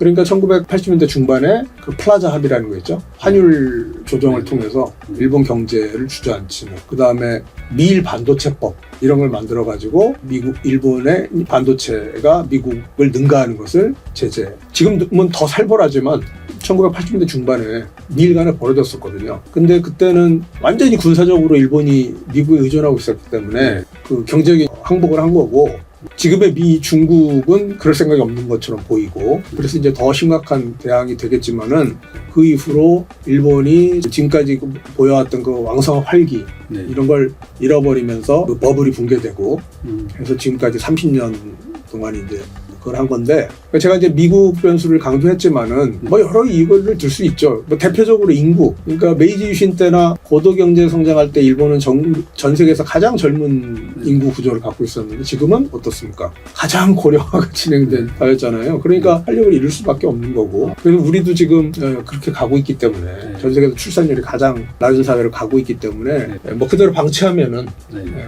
그러니까 1980년대 중반에 그 플라자 합의라는 거 있죠. 환율 조정을 통해서 일본 경제를 주저앉히는, 그 다음에 미일 반도체법 이런 걸 만들어 가지고 일본의 반도체가 미국을 능가하는 것을 제재. 지금은 더 살벌하지만 1980년대 중반에 미일 간에 벌어졌었거든요. 근데 그때는 완전히 군사적으로 일본이 미국에 의존하고 있었기 때문에 그 경제적인 항복을 한 거고, 지금의 중국은 그럴 생각이 없는 것처럼 보이고, 그래서 이제 더 심각한 대항이 되겠지만은 그 이후로 일본이 지금까지 보여왔던 그 왕성한 활기 이런 걸 잃어버리면서 그 버블이 붕괴되고, 그래서 지금까지 30년 동안 이제 그걸 한 건데, 제가 이제 미국 변수를 강조했지만은 뭐 여러 이유를 들 수 있죠. 뭐 대표적으로 인구. 그러니까 메이지 유신 때나 고도 경제 성장할 때 일본은 전 세계에서 가장 젊은 인구 구조를 갖고 있었는데 지금은 어떻습니까? 가장 고령화가 진행된 사회잖아요. 그러니까 활력을 잃을 수밖에 없는 거고. 그래서 우리도 지금 그렇게 가고 있기 때문에 전 세계에서 출산율이 가장 낮은 사회를 가고 있기 때문에 뭐 그대로 방치하면은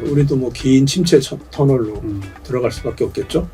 우리도 뭐 긴 침체 터널로 들어갈 수밖에 없겠죠.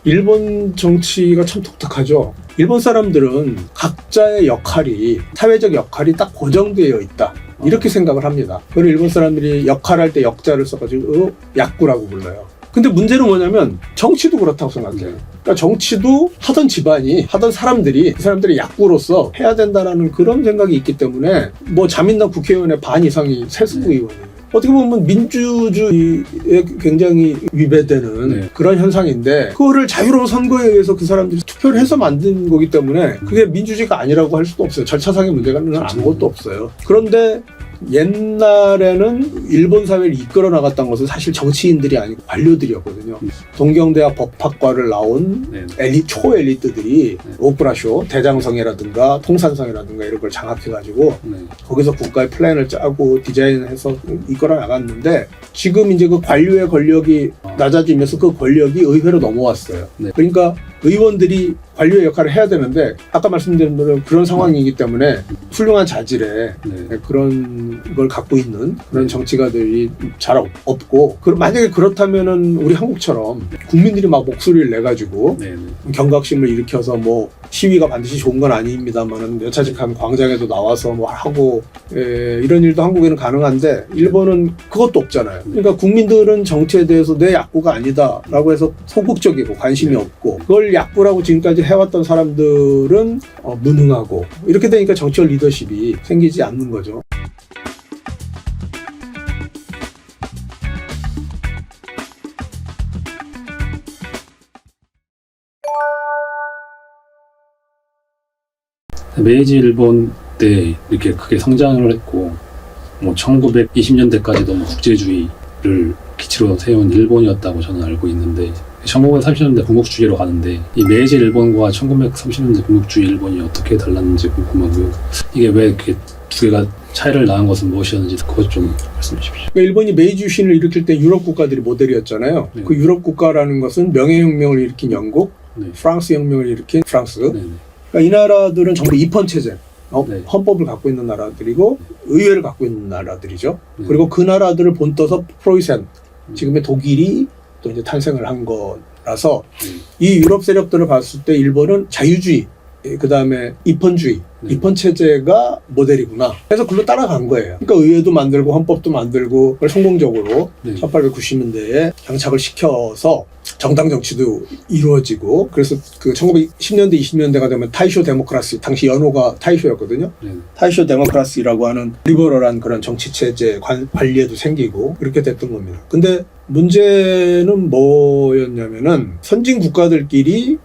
일본 정치가 참 독특하죠. 일본 사람들은 각자의 역할이, 사회적 역할이 딱 고정되어 있다, 이렇게 생각을 합니다. 그리고 일본 사람들이 역할할 때 역자를 써가지고 약구라고 불러요. 근데 문제는 뭐냐면 정치도 그렇다고 생각해요. 그러니까 정치도 하던 집안이, 하던 사람들이, 그 사람들이 약구로서 해야 된다는 그런 생각이 있기 때문에 뭐 자민당 국회의원의 반 이상이 세수부 의원이에요. 어떻게 보면 민주주의에 굉장히 위배되는 그런 현상인데, 그거를 자유로운 선거에 의해서 그 사람들이 투표를 해서 만든 거기 때문에 그게 민주주의가 아니라고 할 수도 없어요. 절차상의 문제는 아무것도 없어요. 그런데 옛날에는 일본 사회를 이끌어 나갔던 것은 사실 정치인들이 아니고 관료들이었거든요. 동경대학 법학과를 나온 초엘리트들이 오프라쇼, 대장성이라든가 통산성이라든가 이런 걸 장악해가지고 거기서 국가의 플랜을 짜고 디자인해서 이끌어 나갔는데, 지금 이제 그 관료의 권력이 낮아지면서 그 권력이 의회로 넘어왔어요. 그러니까 의원들이 관료의 역할을 해야 되는데, 아까 말씀드린 대로 그런 상황이기 때문에 훌륭한 자질에 그런 걸 갖고 있는 그런 정치가들이 잘 없고, 만약에 그렇다면은 우리 한국처럼 국민들이 막 목소리를 내가지고 경각심을 일으켜서 뭐 시위가 반드시 좋은 건 아닙니다만은 여차직하면 광장에도 나와서 뭐 하고 이런 일도 한국에는 가능한데, 일본은 그것도 없잖아요. 그러니까 국민들은 정치에 대해서 내 약구가 아니다라고 해서 소극적이고 관심이 없고, 그걸 약구라고 지금까지 해왔던 사람들은 무능하고, 이렇게 되니까 정치적 리더십이 생기지 않는 거죠. 메이지 일본 때 이렇게 크게 성장을 했고, 뭐 1920년대까지도 뭐 국제주의를 기치로 세운 일본이었다고 저는 알고 있는데, 1930년대 군국주의로 가는데 이 메이지 일본과 1930년대 군국주의 일본이 어떻게 달랐는지 궁금하고요. 이게 왜 이렇게 두 개가 차이를 낳은 것은 무엇이었는지 그것 좀 말씀해 주십시오. 그러니까 일본이 메이지 유신을 일으킬 때 유럽 국가들이 모델이었잖아요. 그 유럽 국가라는 것은 명예혁명을 일으킨 영국, 프랑스 혁명을 일으킨 프랑스. 그러니까 이 나라들은 전부 입헌체제, 헌법을 갖고 있는 나라들이고 의회를 갖고 있는 나라들이죠. 그리고 그 나라들을 본떠서 프로이센, 지금의 독일이 또 이제 탄생을 한 거라서, 이 유럽 세력들을 봤을 때 일본은 자유주의, 그 다음에 입헌주의, 입헌체제가 모델이구나. 그래서 그걸로 따라간 거예요. 그러니까 의회도 만들고 헌법도 만들고, 그걸 성공적으로 1890년대에 장착을 시켜서 정당 정치도 이루어지고, 그래서 그 1910년대, 20년대가 되면 타이쇼 데모크라시, 당시 연호가 타이쇼였거든요. 타이쇼 데모크라시라고 하는 리버럴한 그런 정치체제 관리에도 생기고, 그렇게 됐던 겁니다. 근데 문제는 뭐였냐면은 선진 국가들끼리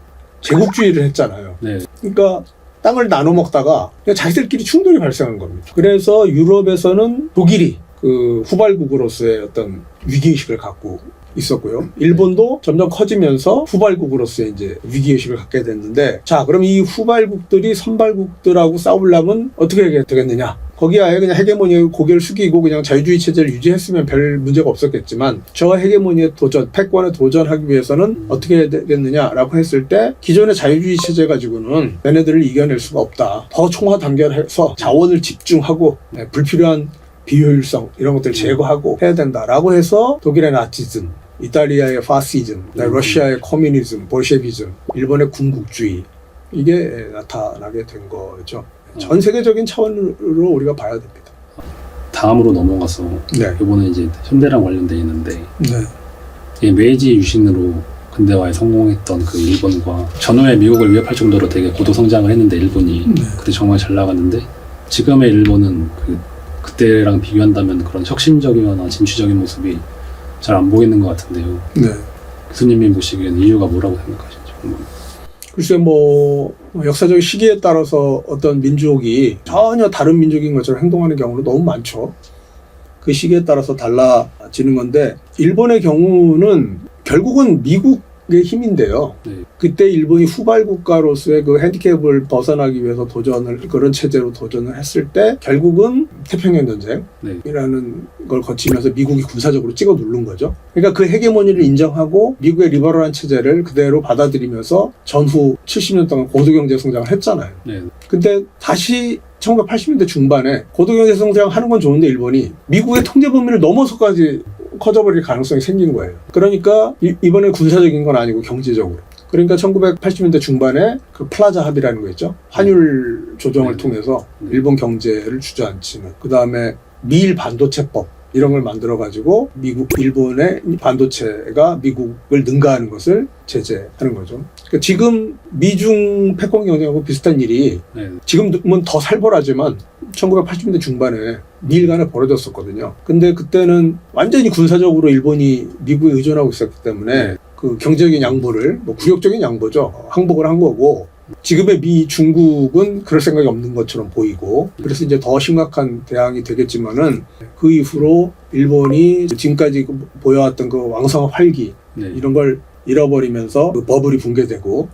제국주의를 했잖아요. 그러니까 땅을 나눠 먹다가 그냥 자기들끼리 충돌이 발생한 겁니다. 그래서 유럽에서는 독일이 그 후발국으로서의 어떤 위기의식을 갖고 있었고요. 일본도 점점 커지면서 후발국으로서의 이제 위기의식을 갖게 됐는데, 자, 그럼 이 후발국들이 선발국들하고 싸우려면 어떻게 해야 되겠느냐? 거기에 아예 그냥 헤게모니에 고개를 숙이고 그냥 자유주의 체제를 유지했으면 별 문제가 없었겠지만, 저 헤게모니의 도전, 패권에 도전하기 위해서는 어떻게 해야 되겠느냐라고 했을 때, 기존의 자유주의 체제 가지고는 얘네들을 이겨낼 수가 없다. 더 총화 단결해서 자원을 집중하고 불필요한 비효율성 이런 것들을 제거하고 해야 된다라고 해서 독일의 나치즘, 이탈리아의 파시즘, 러시아의 커뮤니즘, 볼셰비즘, 일본의 군국주의, 이게 나타나게 된 거죠. 전 세계적인 차원으로 우리가 봐야 됩니다. 다음으로 넘어가서 네. 이번에 이제 현대랑 관련돼 있는데 네. 이 메이지 유신으로 근대화에 성공했던 그 일본과 전후에 미국을 위협할 정도로 되게 고도 성장을 했는데 일본이 그때 정말 잘 나갔는데 지금의 일본은 그때랑 비교한다면 그런 혁신적이거나 진취적인 모습이 잘 안 보이는 것 같은데요. 네. 교수님이 보시기에는 이유가 뭐라고 생각하시는지 궁금해요. 글쎄 역사적 시기에 따라서 어떤 민족이 전혀 다른 민족인 것처럼 행동하는 경우는 너무 많죠. 그 시기에 따라서 달라지는 건데 일본의 경우는 결국은 미국의 힘인데요. 네. 그때 일본이 후발 국가로서의 그 핸디캡을 벗어나기 위해서 그런 체제로 도전을 했을 때 결국은 태평양 전쟁이라는 걸 거치면서 미국이 군사적으로 찍어 누른 거죠. 그러니까 그 헤게모니를 인정하고 미국의 리버럴한 체제를 그대로 받아들이면서 전후 70년 동안 고도경제 성장을 했잖아요. 네. 근데 다시 1980년대 중반에 고도경제 성장하는 건 좋은데 일본이 미국의 통제 범위를 넘어서까지 커져버릴 가능성이 생긴 거예요. 그러니까 이번에 군사적인 건 아니고 경제적으로. 그러니까 1980년대 중반에 그 플라자 합의라는 거 있죠. 환율 조정을 통해서 일본 경제를 주저앉히는. 그 다음에 미일 반도체법 이런 걸 만들어가지고 일본의 반도체가 미국을 능가하는 것을 제재하는 거죠. 그러니까 지금 미중 패권 경쟁하고 비슷한 일이 지금은 더 살벌하지만 1980년대 중반에 미일 간에 벌어졌었거든요. 근데 그때는 완전히 군사적으로 일본이 미국에 의존하고 있었기 때문에 그 경제적인 양보를 굴욕적인 양보죠. 항복을 한 거고 지금의 중국은 그럴 생각이 없는 것처럼 보이고 그래서 이제 더 심각한 대항이 되겠지만은 그 이후로 일본이 지금까지 보여왔던 그 왕성한 활기 이런 걸 잃어버리면서 그 버블이 붕괴되고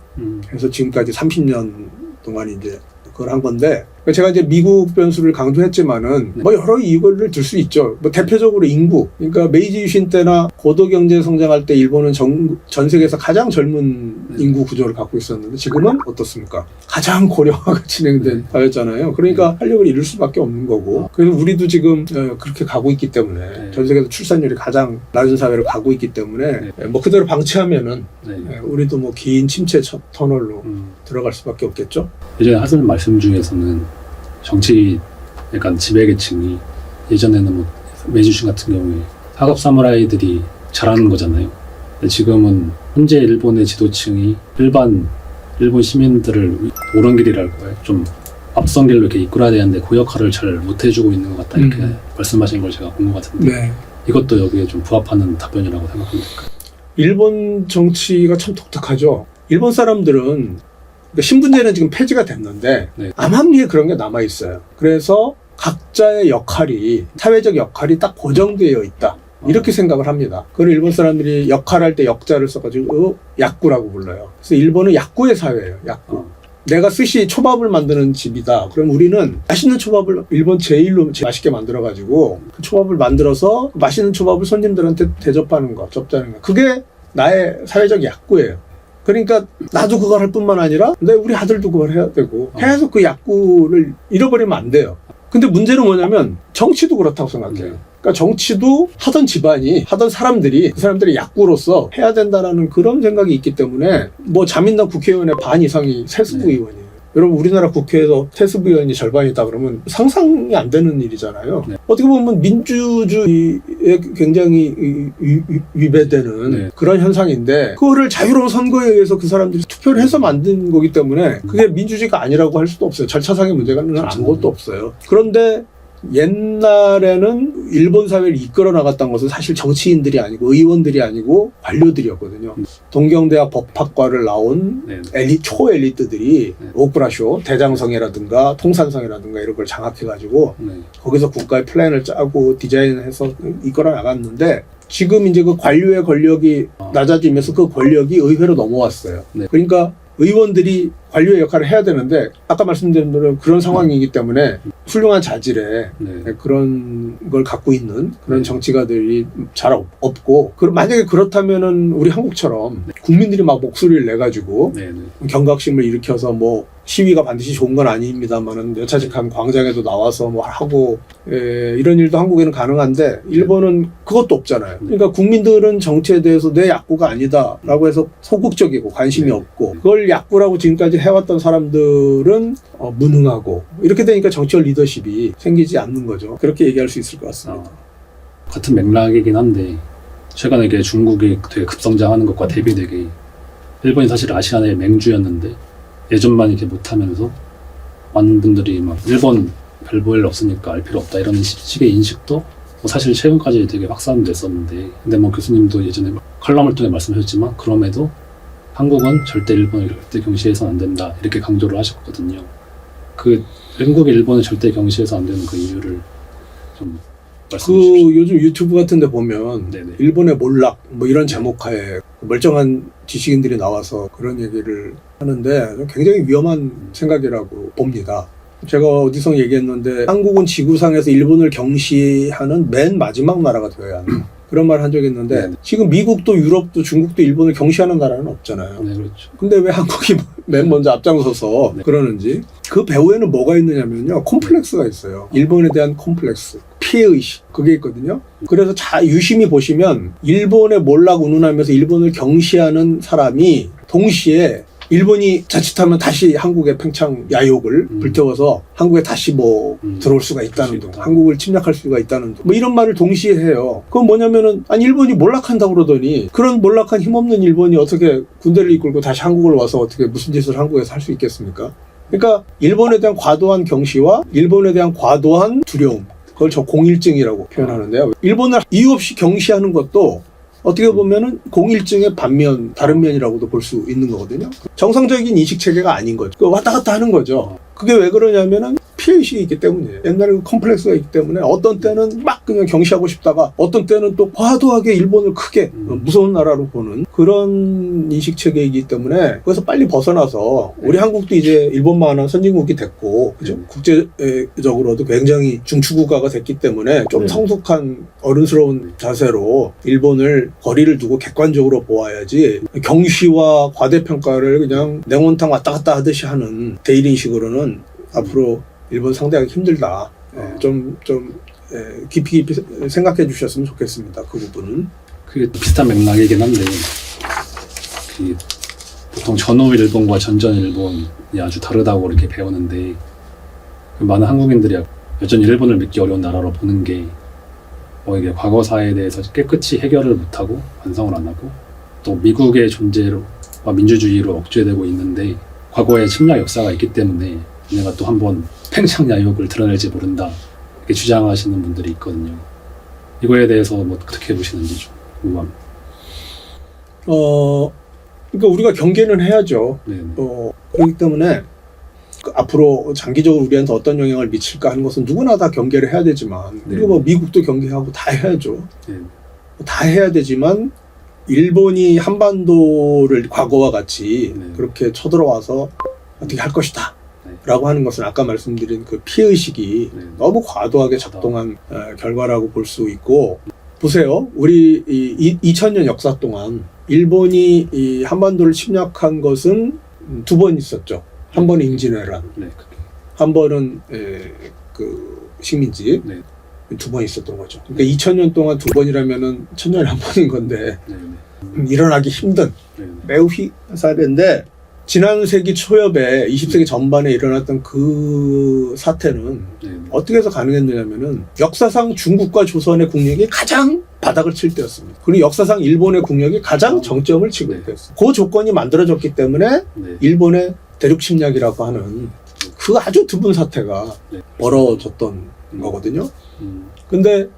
그래서 지금까지 30년 동안 이제 그걸 한 건데 제가 이제 미국 변수를 강조했지만은 여러 이유를 들 수 있죠. 대표적으로 인구. 그러니까 메이지 유신 때나 고도 경제 성장할 때 일본은 전 세계에서 가장 젊은 인구 구조를 갖고 있었는데 지금은 어떻습니까? 가장 고령화가 진행된 사회잖아요. 그러니까 활력을 잃을 수밖에 없는 거고. 그래서 우리도 지금 그렇게 가고 있기 때문에 전 세계에서 출산율이 가장 낮은 사회로 가고 있기 때문에 그대로 방치하면은 우리도 긴 침체 터널로 들어갈 수밖에 없겠죠. 예전에 하신 말씀 중에서는 정치 약간 지배계층이 예전에는 메이지 같은 경우에 하급 사무라이들이 잘하는 거잖아요. 근데 지금은 현재 일본의 지도층이 일본 시민들을 옳은 길이랄까요? 좀 앞선 길로 이렇게 이끌어야 되는데 그 역할을 잘 못해주고 있는 것 같다 이렇게 말씀하신 걸 제가 본 것 같은데 이것도 여기에 좀 부합하는 답변이라고 생각합니다. 일본 정치가 참 독특하죠. 일본 사람들은 신분제는 지금 폐지가 됐는데 암암리에 그런 게 남아있어요. 그래서 각자의 역할이 사회적 역할이 딱 고정되어 있다. 이렇게 생각을 합니다. 그걸 일본 사람들이 역할할 때 역자를 써가지고 야쿠라고 불러요. 그래서 일본은 야쿠의 사회예요. 야쿠. 내가 스시 초밥을 만드는 집이다. 그럼 우리는 맛있는 초밥을 일본 제일로 맛있게 만들어가지고 그 초밥을 만들어서 맛있는 초밥을 손님들한테 대접하는 거, 접대하는 거. 그게 나의 사회적 야구예요. 그러니까 나도 그걸 할 뿐만 아니라 우리 아들도 그걸 해야 되고 해서 그 야구를 잃어버리면 안 돼요. 근데 문제는 뭐냐면 정치도 그렇다고 생각해요. 그러니까 정치도 하던 집안이 하던 사람들이 그 사람들의 야구로서 해야 된다라는 그런 생각이 있기 때문에 자민당 국회의원의 반 이상이 세수부 의원이에요. 여러분 우리나라 국회에서 세수부 의원이 절반이다 그러면 상상이 안 되는 일이잖아요. 어떻게 보면 민주주의에 굉장히 위배되는 그런 현상인데 그거를 자유로운 선거에 의해서 그 사람들이 투표를 해서 만든 거기 때문에 그게 민주주의가 아니라고 할 수도 없어요. 절차상의 문제는 아무것도 없어요. 그런데 옛날에는 일본 사회를 이끌어 나갔던 것은 사실 정치인들이 아니고 의원들이 아니고 관료들이었거든요. 동경대학 법학과를 나온 초엘리트들이 오쿠라쇼, 대장성이라든가 통산성이라든가 이런 걸 장악해가지고 거기서 국가의 플랜을 짜고 디자인해서 이끌어 나갔는데 지금 이제 그 관료의 권력이 낮아지면서 그 권력이 의회로 넘어왔어요. 그러니까 의원들이 관료의 역할을 해야 되는데 아까 말씀드린 대로 그런 상황이기 때문에 훌륭한 자질에 그런 걸 갖고 있는 그런 정치가들이 잘 없고 만약에 그렇다면은 우리 한국처럼 국민들이 막 목소리를 내가지고 경각심을 일으켜서 시위가 반드시 좋은 건 아닙니다만은 여차직한 광장에도 나와서 뭐 하고 이런 일도 한국에는 가능한데 일본은 그것도 없잖아요. 그러니까 국민들은 정치에 대해서 내 약구가 아니다라고 해서 소극적이고 관심이 없고 그걸 약구라고 지금까지 해왔던 사람들은 무능하고 이렇게 되니까 정치적 리더십이 생기지 않는 거죠. 그렇게 얘기할 수 있을 것 같습니다. 같은 맥락이긴 한데 최근에 이게 중국이 되게 급성장하는 것과 대비되게 일본이 사실 아시아의 맹주였는데 예전만 이렇게 못하면서 많은 분들이 막 일본 별 볼 일 없으니까 알 필요 없다 이런 식의 인식도 뭐 사실 최근까지 되게 확산됐었는데 근데 뭐 교수님도 예전에 칼럼을 통해 말씀하셨지만 그럼에도 한국은 절대 일본을 절대 경시해서는 안 된다 이렇게 강조를 하셨거든요. 그 한국이 일본을 절대 경시해서 안 되는 그 이유를 좀 말씀해 주십시오. 요즘 유튜브 같은 데 보면 네네. 일본의 몰락 뭐 이런 제목하에 멀쩡한 지식인들이 나와서 그런 얘기를 하는데 굉장히 위험한 생각이라고 봅니다. 제가 어디서 얘기했는데 한국은 지구상에서 일본을 경시하는 맨 마지막 나라가 되어야 한다. 그런 말 한 적이 있는데 네네. 지금 미국도 유럽도 중국도 일본을 경시하는 나라는 없잖아요. 네, 그렇죠. 근데 왜 한국이 맨 먼저 앞장서서 네. 그러는지 그 배후에는 뭐가 있느냐면요. 콤플렉스가 있어요. 일본에 대한 콤플렉스. 피해의식. 그게 있거든요. 그래서 유심히 보시면 일본에 몰락 운운하면서 일본을 경시하는 사람이 동시에 일본이 자칫하면 다시 한국의 팽창 야욕을 불태워서 한국에 다시 뭐 들어올 수가 있다는 둥, 한국을 침략할 수가 있다는 둥, 뭐 이런 말을 동시에 해요. 그건 뭐냐면은 아니 일본이 몰락한다고 그러더니 그런 몰락한 힘없는 일본이 어떻게 군대를 이끌고 다시 한국을 와서 어떻게 무슨 짓을 한국에서 할 수 있겠습니까? 그러니까 일본에 대한 과도한 경시와 일본에 대한 과도한 두려움, 그걸 저 공일증이라고 표현하는데요. 일본을 이유 없이 경시하는 것도 어떻게 보면은 공일증의 반면, 다른 면이라고도 볼 수 있는 거거든요. 정상적인 인식 체계가 아닌 거죠. 왔다 갔다 하는 거죠. 그게 왜 그러냐면은 피해의식이 있기 때문이에요. 옛날에 컴플렉스가 있기 때문에 어떤 때는 막 그냥 경시하고 싶다가 어떤 때는 또 과도하게 일본을 크게 무서운 나라로 보는 그런 인식 체계이기 때문에 그래서 빨리 벗어나서 우리 한국도 이제 일본만한 선진국이 됐고 그죠? 국제적으로도 굉장히 중추국가가 됐기 때문에 좀 성숙한 어른스러운 자세로 일본을 거리를 두고 객관적으로 보아야지 경시와 과대평가를 그냥 냉온탕 왔다 갔다 하듯이 하는 대일인식으로는 앞으로 일본 상대하기 힘들다. 좀 깊이 생각해 주셨으면 좋겠습니다. 그 부분은. 그게 비슷한 맥락이긴 한데 그 보통 전후 일본과 전전 일본이 아주 다르다고 이렇게 배우는데 많은 한국인들이 여전히 일본을 믿기 어려운 나라로 보는 게 뭐 이게 과거사에 대해서 깨끗이 해결을 못하고 완성을 안 하고 또 미국의 존재로 민주주의로 억제되고 있는데 과거의 침략 역사가 있기 때문에 얘네가 또 한번 팽창 야욕을 드러낼지 모른다 이렇게 주장하시는 분들이 있거든요. 이거에 대해서 뭐 어떻게 보시는지 좀 궁금합니다. 그러니까 우리가 경계는 해야죠. 네. 그렇기 때문에 앞으로 장기적으로 우리한테 어떤 영향을 미칠까 하는 것은 누구나 다 경계를 해야 되지만 그리고 뭐 미국도 경계하고 다 해야죠. 다 해야 되지만 일본이 한반도를 과거와 같이 그렇게 쳐들어와서 어떻게 할 것이다 라고 하는 것은 아까 말씀드린 그 피해의식이 너무 과도하게 작동한 결과라고 볼 수 있고 보세요. 우리 2000년 역사 동안 일본이 이 한반도를 침략한 것은 두 번 있었죠. 한 번은 임진왜란, 한 번은 그 식민지, 두 번 있었던 거죠. 그러니까 2000년 동안 두 번이라면은 1000년에 한 번인 건데 일어나기 힘든 매우 사례인데 지난 세기 초엽에 20세기 전반에 일어났던 그 사태는 어떻게 해서 가능했느냐면은 역사상 중국과 조선의 국력이 가장 바닥을 칠 때였습니다. 그리고 역사상 일본의 국력이 가장 정점을 치고 있었어요. 그 조건이 만들어졌기 때문에 일본의 대륙 침략이라고 하는 그 아주 드문 사태가 벌어졌던 거거든요. 근데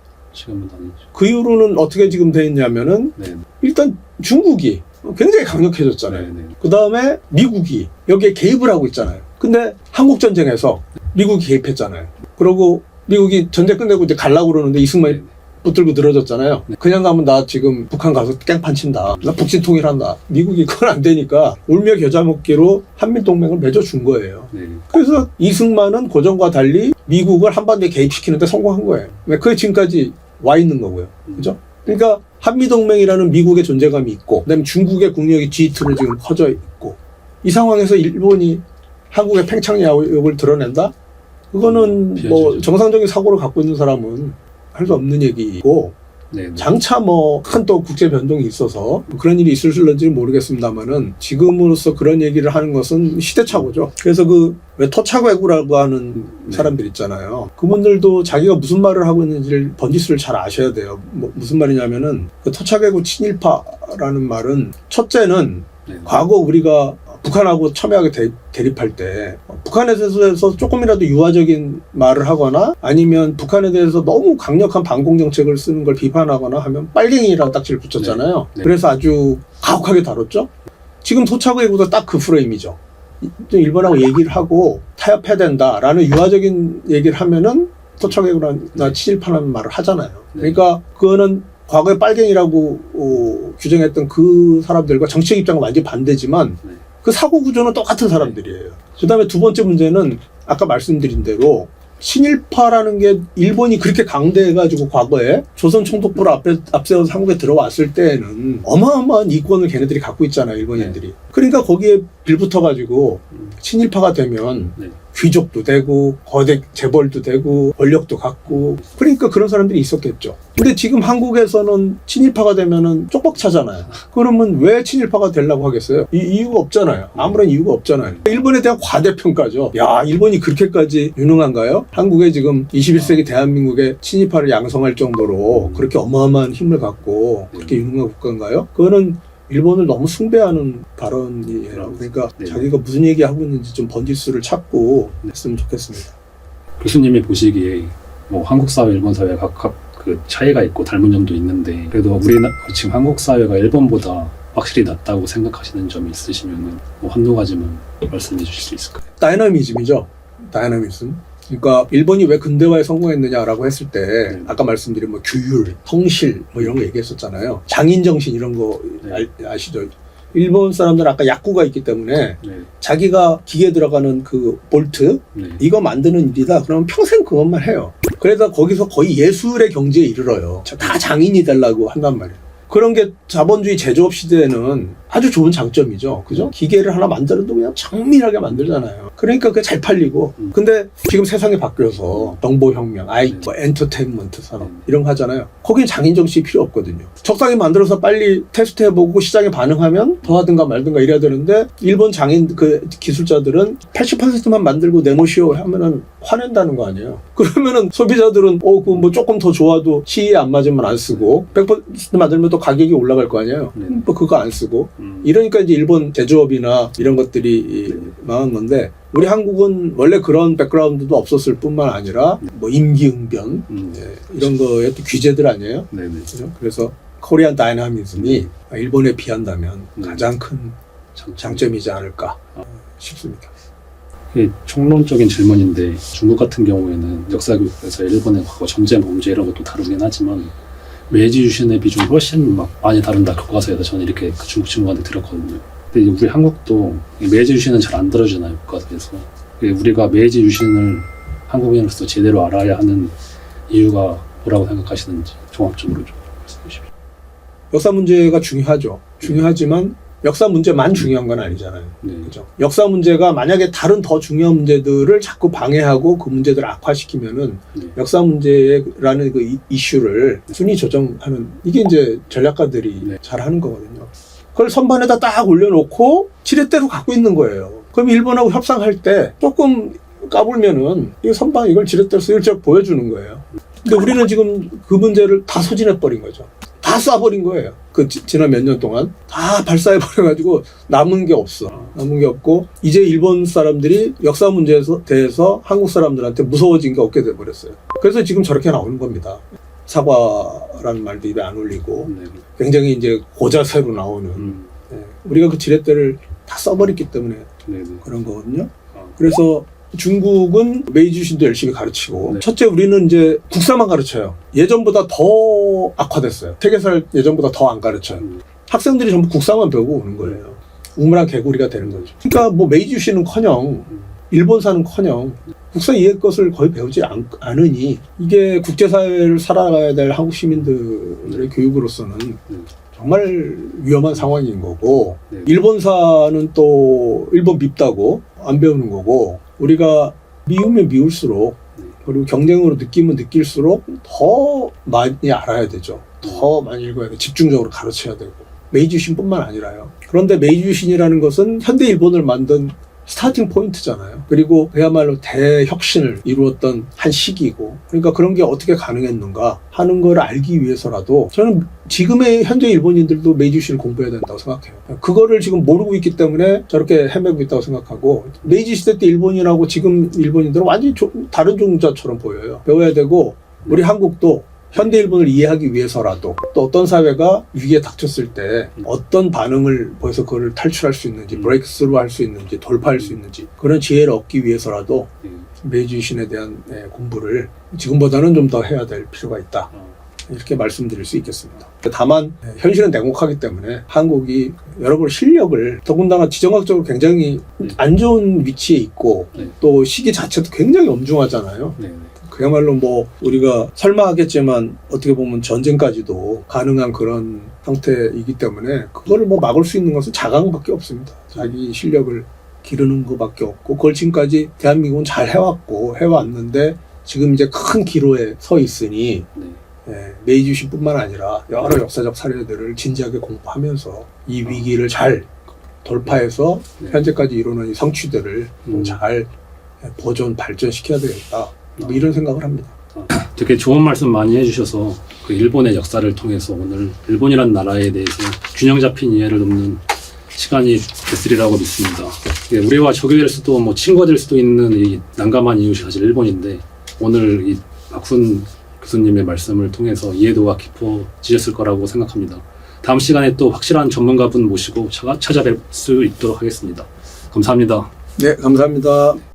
그 이후로는 어떻게 지금 돼 있냐면은 일단 중국이 굉장히 강력해졌잖아요. 그 다음에 미국이 여기에 개입을 하고 있잖아요. 근데 한국전쟁에서 미국이 개입했잖아요. 그러고 미국이 전쟁 끝내고 이제 가려고 그러는데 이승만이 붙들고 늘어졌잖아요. 그냥 가면 나 지금 북한 가서 깽판 친다. 나 북진 통일한다. 미국이 그건 안 되니까 울며 겨자 먹기로 한민동맹을 맺어준 거예요. 그래서 이승만은 고전과 달리 미국을 한반도에 개입시키는데 성공한 거예요. 그게 지금까지 와 있는 거고요. 그죠? 그러니까 한미동맹이라는 미국의 존재감이 있고 그다음에 중국의 국력이 G2로 지금 퍼져 있고 이 상황에서 일본이 한국의 팽창력을 드러낸다? 그거는 뭐 비현실적. 정상적인 사고를 갖고 있는 사람은 할 수 없는 얘기고 네. 장차 뭐 큰 또 국제 변동이 있어서 그런 일이 있을지는 모르겠습니다만은 지금으로서 그런 얘기를 하는 것은 시대착오죠. 그래서 그 왜 토착외구라고 하는 네. 사람들 있잖아요. 그분들도 자기가 무슨 말을 하고 있는지를 번지수를 잘 아셔야 돼요. 뭐 무슨 말이냐면은 그 토착외구 친일파라는 말은 첫째는 네. 과거 우리가 북한하고 첨예하게 대립할 때 북한에 대해서 조금이라도 유화적인 말을 하거나 아니면 북한에 대해서 너무 강력한 반공 정책을 쓰는 걸 비판하거나 하면 빨갱이라는 딱지를 붙였잖아요. 네. 그래서 아주 가혹하게 다뤘죠. 지금 토착외구도 딱 그 프레임이죠. 좀 일본하고 얘기를 하고 타협해야 된다라는 유화적인 얘기를 하면은 토착외구나 친일파라는 말을 하잖아요. 그러니까 그거는 과거에 빨갱이라고 규정했던 그 사람들과 정치적 입장은 완전히 반대지만 네. 그 사고 구조는 똑같은 사람들이에요. 그 다음에 두 번째 문제는 아까 말씀드린 대로 친일파라는 게 일본이 그렇게 강대해가지고 과거에 조선 총독부를 앞세워서 한국에 들어왔을 때에는 어마어마한 이권을 걔네들이 갖고 있잖아요, 일본인들이. 그러니까 거기에 빌붙어가지고 친일파가 되면 네. 귀족도 되고 거대 재벌도 되고 권력도 갖고 그러니까 그런 사람들이 있었겠죠. 근데 지금 한국에서는 친일파가 되면은 쪽박차잖아요. 그러면 왜 친일파가 되려고 하겠어요? 이유가 없잖아요. 아무런 이유가 없잖아요. 일본에 대한 과대평가죠. 야, 일본이 그렇게까지 유능한가요? 한국에 지금 21세기 대한민국의 친일파를 양성할 정도로 그렇게 어마어마한 힘을 갖고 그렇게 유능한 국가인가요? 그거는 일본을 너무 숭배하는 발언이에요. 그러니까 네. 자기가 무슨 얘기하고 있는지 좀 번지수를 찾고 했으면 좋겠습니다. 교수님이 보시기에 뭐 한국 사회, 일본 사회가 각각 그 차이가 있고 닮은 점도 있는데 그래도 지금 한국 사회가 일본보다 확실히 낫다고 생각하시는 점이 있으시면 뭐 한두 가지만 말씀해 주실 수 있을까요? 다이나미즘이죠. 다이나미즘. 그러니까 일본이 왜 근대화에 성공했느냐라고 했을 때 아까 말씀드린 뭐 규율, 성실 뭐 이런 거 얘기했었잖아요. 장인 정신 이런 거 아시죠? 일본 사람들은 아까 약구가 있기 때문에 네. 자기가 기계에 들어가는 그 볼트 네. 이거 만드는 일이다. 그러면 평생 그것만 해요. 그래서 거기서 거의 예술의 경지에 이르러요. 다 장인이 되려고 한단 말이에요. 그런 게 자본주의 제조업 시대에는 아주 좋은 장점이죠. 그죠? 기계를 하나 만들어도 그냥 정밀하게 만들잖아요. 그러니까 그게 잘 팔리고. 근데 지금 세상이 바뀌어서 정보혁명, 뭐 엔터테인먼트 산업 이런 거 하잖아요. 거기는 장인정신이 필요 없거든요. 적당히 만들어서 빨리 테스트해보고 시장에 반응하면 더 하든가 말든가 이래야 되는데 일본 장인 그 기술자들은 80%만 만들고 내놓으시오 하면은 화낸다는 거 아니에요. 그러면은 소비자들은 그 뭐 조금 더 좋아도 시기에 안 맞으면 안 쓰고 100% 만들면 또 가격이 올라갈 거 아니에요. 뭐 그거 안 쓰고. 이러니까 이제 일본 제조업이나 이런 것들이 망한 건데 우리 한국은 원래 그런 백그라운드도 없었을 뿐만 아니라 뭐 임기응변 이런 거에 또 규제들 아니에요. 네네. 그죠? 그래서 코리안 다이나미즘이 일본에 비한다면 가장 큰 장점이지 않을까 싶습니다. 총론적인 질문인데 중국 같은 경우에는 역사교육에서 일본의 과거 전쟁 범죄 이런 것도 다루긴 하지만 메이지 유신의 비중이 훨씬 막 많이 다룬다 교과서에서 저는 이렇게 그 중국 친구한테 들었거든요. 근데 우리 한국도 메이지 유신은 잘 안 다루잖아요 교과서에서. 우리가 메이지 유신을 한국인으로서 제대로 알아야 하는 이유가 뭐라고 생각하시는지 종합적으로 좀 말씀해 주십시오. 역사 문제가 중요하죠. 중요하지만 역사 문제만 중요한 건 아니잖아요. 네. 그죠? 역사 문제가 만약에 다른 더 중요한 문제들을 자꾸 방해하고 그 문제들을 악화시키면은 역사 문제라는 그 이슈를 순위 조정하는 이게 이제 전략가들이 잘 하는 거거든요. 그걸 선반에다 딱 올려놓고 지렛대로 갖고 있는 거예요. 그럼 일본하고 협상할 때 조금 까불면은 이 선반 이걸 지렛대로 슬쩍 보여주는 거예요. 근데 우리는 지금 그 문제를 다 소진해버린 거죠. 다 쏴버린 거예요. 그 지난 몇 년 동안 다 발사해버려가지고 남은 게 없어. 남은 게 없고 이제 일본 사람들이 역사 문제에 대해서 한국 사람들한테 무서워진 게 없게 돼버렸어요. 그래서 지금 저렇게 나오는 겁니다. 사과라는 말도 입에 안 올리고 굉장히 이제 고자세로 나오는 우리가 그 지렛대를 다 써버렸기 때문에 그런 거거든요. 그래서 중국은 메이지 유신도 열심히 가르치고 첫째 우리는 이제 국사만 가르쳐요. 예전보다 더 악화됐어요. 세계사를 예전보다 더 안 가르쳐요. 학생들이 전부 국사만 배우고 오는 거예요. 우물안 개구리가 되는 거죠. 그러니까 뭐 메이지 유신은커녕 일본사는커녕 국사 이해 것을 거의 배우지 않으니 이게 국제사회를 살아가야 될 한국 시민들의 교육으로서는 정말 위험한 상황인 거고 네. 일본사는 또 일본 밉다고 안 배우는 거고 우리가 미우면 미울수록 그리고 경쟁으로 느끼면 느낄수록 더 많이 알아야 되죠. 더 많이 읽어야 돼. 집중적으로 가르쳐야 되고. 메이주신뿐만 아니라요. 그런데 메이주신이라는 것은 현대 일본을 만든 스타팅 포인트잖아요. 그리고 그야말로 대혁신을 이루었던 한 시기이고 그러니까 그런 게 어떻게 가능했는가 하는 걸 알기 위해서라도 저는 지금의 현재 일본인들도 메이주신을 공부해야 된다고 생각해요. 그거를 지금 모르고 있기 때문에 저렇게 헤매고 있다고 생각하고 메이지 시대 때 일본인하고 지금 일본인들은 완전히 다른 종자처럼 보여요. 배워야 되고 우리 한국도 현대 일본을 이해하기 위해서라도 또 어떤 사회가 위기에 닥쳤을 때 어떤 반응을 보여서 그걸 탈출할 수 있는지 브레이크스루 할 수 있는지 돌파할 수 있는지 그런 지혜를 얻기 위해서라도 메이지신에 대한 공부를 지금보다는 좀 더 해야 될 필요가 있다. 이렇게 말씀드릴 수 있겠습니다. 다만 현실은 냉혹하기 때문에 한국이 여러분 실력을 더군다나 지정학적으로 굉장히 안 좋은 위치에 있고 또 시기 자체도 굉장히 엄중하잖아요. 그야말로 뭐 우리가 설마 하겠지만 어떻게 보면 전쟁까지도 가능한 그런 상태이기 때문에 그거를 뭐 막을 수 있는 것은 자강밖에 없습니다. 자기 실력을 기르는 것밖에 없고 그걸 지금까지 대한민국은 잘 해왔는데 지금 이제 큰 기로에 서 있으니 메이주신뿐만 아니라 여러 역사적 사례들을 진지하게 공부하면서 이 위기를 잘 돌파해서 현재까지 이루는 이 성취들을 잘 보존 발전시켜야 되겠다. 뭐 이런 생각을 합니다. 되게 좋은 말씀 많이 해주셔서 그 일본의 역사를 통해서 오늘 일본이라는 나라에 대해서 균형 잡힌 이해를 돕는 시간이 됐으리라고 믿습니다. 우리와 적용될 수도 뭐 친구가 될 수도 있는 이 난감한 이웃이 사실 일본인데 오늘 이 박훈 교수님의 말씀을 통해서 이해도가 깊어지셨을 거라고 생각합니다. 다음 시간에 또 확실한 전문가분 모시고 찾아뵐 수 있도록 하겠습니다. 감사합니다. 네, 감사합니다.